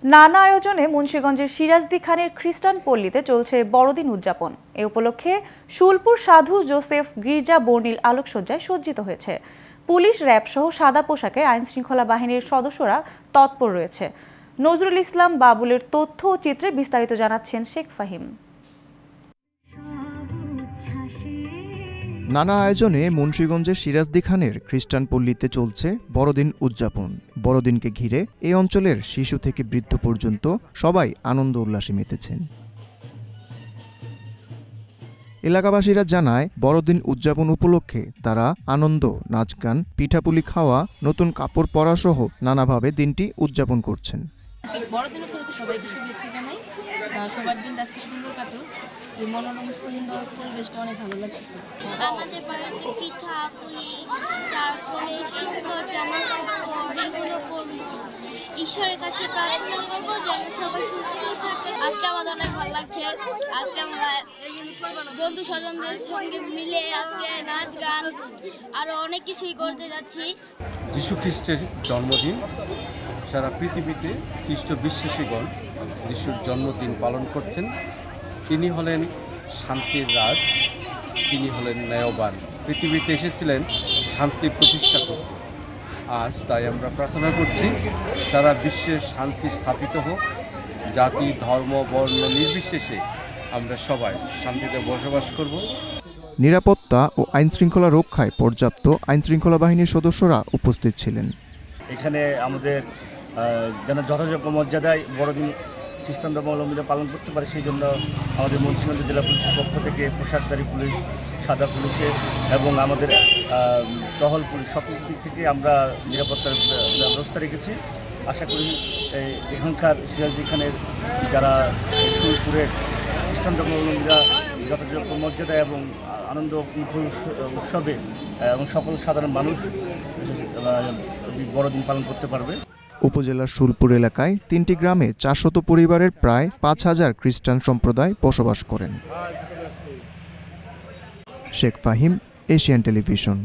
নানা আয়োজনে মুন্সিগঞ্জের সিরাজদি খানের খ্রিস্টান পল্লীতে চলছে বড়দিন উদযাপন। এ উপলক্ষে শুলপুর সাধু জোসেফ গির্জা বর্ণিল আলোকসজ্জায় সজ্জিত হয়েছে। পুলিশ, র‍্যাব সহ সাদা পোশাকে আইনশৃঙ্খলা বাহিনীর সদস্যরা তৎপর রয়েছে। নজরুল ইসলাম বাবুলের তথ্য ও চিত্রে বিস্তারিত জানাচ্ছেন শেখ ফাহিম। নানা আয়োজনে মুন্সিগঞ্জের সিরাজদি খানের খ্রিস্টান পল্লীতে চলছে বড়দিন উদযাপন। বড়দিনকে ঘিরে এই অঞ্চলের শিশু থেকে বৃদ্ধ পর্যন্ত সবাই আনন্দ উল্লাসে মেতেছেন। এলাকাবাসীরা জানায়, বড়দিন উদযাপন উপলক্ষে তারা আনন্দ, নাচ গান, পিঠাপুলি খাওয়া, নতুন কাপড় পরা সহ নানাভাবে দিনটি উদযাপন করছেন। বড়দিন উপলক্ষে সবাইকে শুভেচ্ছা জানাই। সবার দিন আজকে সুন্দর কাটুক। এই মনোরম সুন্দর পরিবেশটা অনেক ভালো লাগছে। আমাদের বাড়িতে পিঠা পুলি, তারপরে সুন্দর জামা কাপড় এগুলো করবো, ঈশ্বরের কাছে প্রার্থনা করবো যেন সবাই সুস্থ থাকে। আজকে আমাদের অনেক ভালো লাগছে। আজকে আমরা বন্ধু স্বজনদের সঙ্গে মিলে আজকে নাচ গান আরো অনেক কিছুই করতে যাচ্ছি। যীশু খ্রিস্টের জন্মদিন, সারা পৃথিবীতে খ্রিস্ট বিশ্বাসীগণ যিশুর জন্মদিন পালন করছেন। তিনি হলেন শান্তির রাজ, তিনি হলেন ন্যায়বান, পৃথিবীতে এসেছিলেন শান্তি প্রতিষ্ঠা করতে। আজ তাই আমরা প্রার্থনা করছি সারা বিশ্বে শান্তি স্থাপিত হোক। জাতি, ধর্ম, বর্ণ নির্বিশেষে আমরা সবাই শান্তিতে বসবাস করব। নিরাপত্তা ও আইনশৃঙ্খলা রক্ষায় পর্যাপ্ত আইনশৃঙ্খলা বাহিনীর সদস্যরা উপস্থিত ছিলেন। এখানে আমাদের যেন যথাযোগ্য মর্যাদায় বড়দিন খ্রিস্টান ধর্মাবলম্বীরা পালন করতে পারে, সেই জন্য আমাদের মুন্সিগঞ্জ জেলা পুলিশের পক্ষ থেকে পোশাকধারী পুলিশ, সাদা পুলিশের এবং আমাদের টহল পুলিশ সকল দিক থেকে আমরা নিরাপত্তার ব্যবস্থা রেখেছি। আশা করি এখানকার সিরাজদি খানের যারা শুলপুরের খ্রিস্টান ধর্মাবলম্বীরা যথাযোগ্য মর্যাদা এবং আনন্দ উৎসবে এবং সকল সাধারণ মানুষ বড়দিন পালন করতে পারবে। উপজেলার শুলপুর এলাকায় ৩টি গ্রামে ৪০০ পরিবারের প্রায় ৫,০০০ খ্রিস্টান সম্প্রদায় বসবাস করেন। Sheikh Fahim, Asian television.